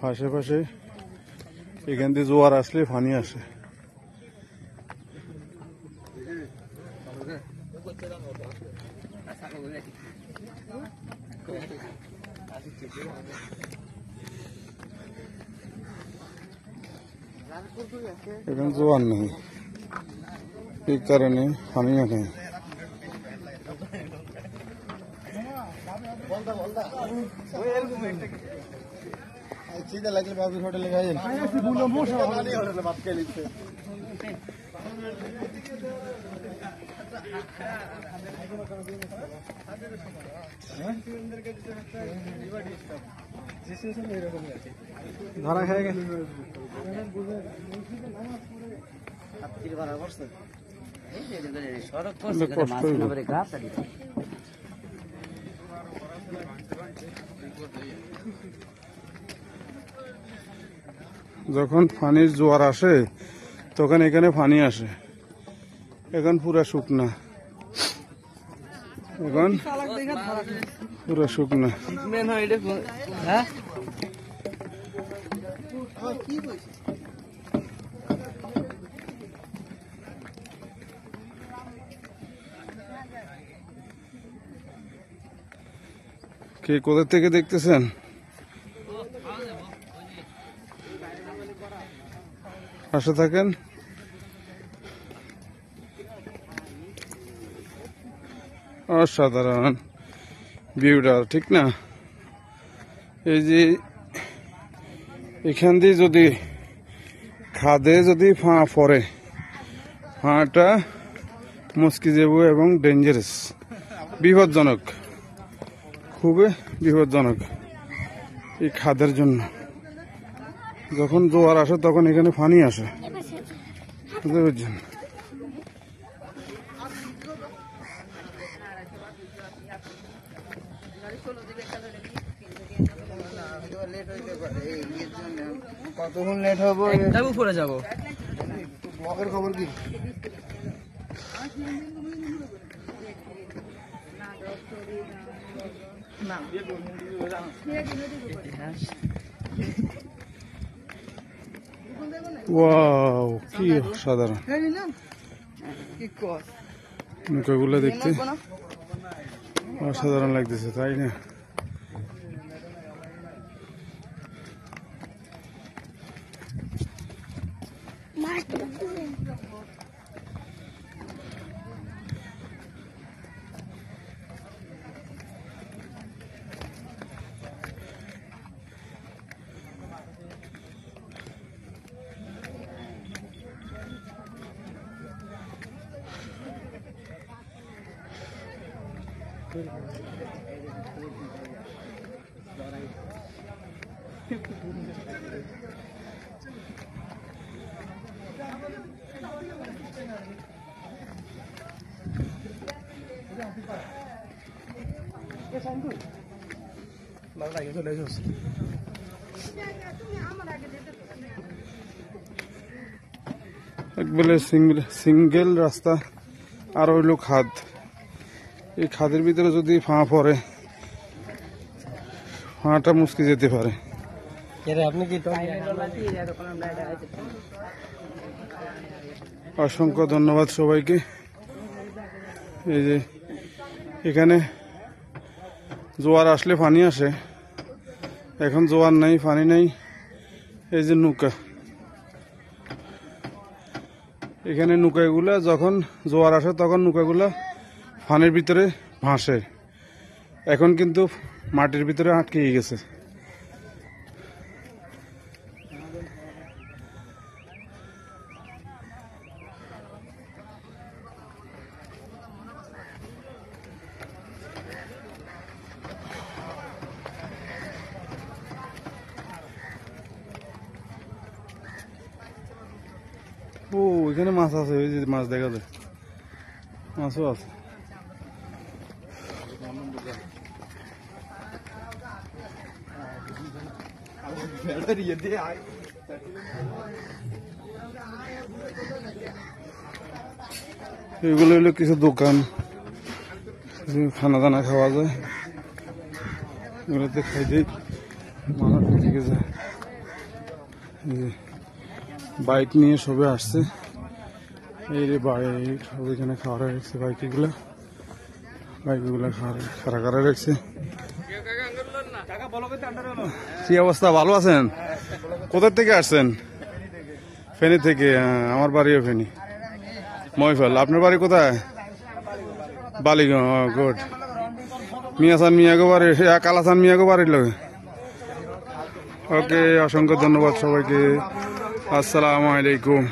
আশেপাশে এখান দিয়ে জোয়ার আসলে পানি আসে। এখানে জোয়ার নেই, এই কারণে পানিও নেই। লাগলে বাবুর হোটেলে খাইয়েন। ধরা খাই গেছে যখন পানির জোয়ার আসে তখন এখানে পানি আসে। এখন পুরা শুকনা, এখন পুরা শুকনা। কে কোথা থেকে দেখতেছেন? পাশে থাকেন। অসাধারণ ভিউটা, ঠিক না? এই যে এখান দিয়ে যদি খাদে যদি ফাঁ পড়ে, ফাঁটা মুশকি যাব এবং ডেঞ্জারাস, বিপজ্জনক, খুবই বিপজ্জনক এই খাদের জন্য। যখন জোয়ার আসে তখন এখানে পানি আসে, বুঝতে পারছেন? কতক্ষণ লেট হবো? উপরে যাবো। ব্লগের খবর কি? ওয়াও, কি অসাধারণ নৌকাগুলো দেখতে অসাধারণ লাগতেছে, তাই না? একবারে সিঙ্গেল রাস্তা, আর হইল খাদ। এই খাদের ভিতরে যদি ফাঁ পড়ে, ফাঁটা মুশকি যেতে পারে। অসংখ্য ধন্যবাদ সবাইকে। এই যে এখানে জোয়ার আসলে পানি আসে, এখন জোয়ার নাই, পানি নাই। এই যে নৌকা, এখানে নৌকাগুলা যখন জোয়ার আসে তখন নৌকাগুলা পানির ভিতরে ভাসে, এখন কিন্তু মাটির ভিতরে আটকে গেছে। ও, এখানে মাছ আছে, ওই যে মাছ দেখা যায়, মাছও আছে। এগুলো হলো কিছু দোকান, খানা দানা খাওয়া যায়, এগুলোতে খাইতেই মানুষ দিকে যায়। বাইক নিয়ে সবে আসছে, এই রে বাইক সব এখানে খাওয়া রাখছে, বাইকগুলো খাড়া খাড়া রাখছে। কি অবস্থা, ভালো আছেন? কোথা থেকে আসছেন? ফেনী থেকে। আমার বাড়িও ফেনী, মহিফল। আপনার বাড়ি কোথায়? বালিগঞ্জ। গুড। মিয়াসান মিয়াগো বাড়ি, কালাসান মিয়াগো বাড়ির লোক। ওকে, অসংখ্য ধন্যবাদ সবাইকে। আসসালামু আলাইকুম।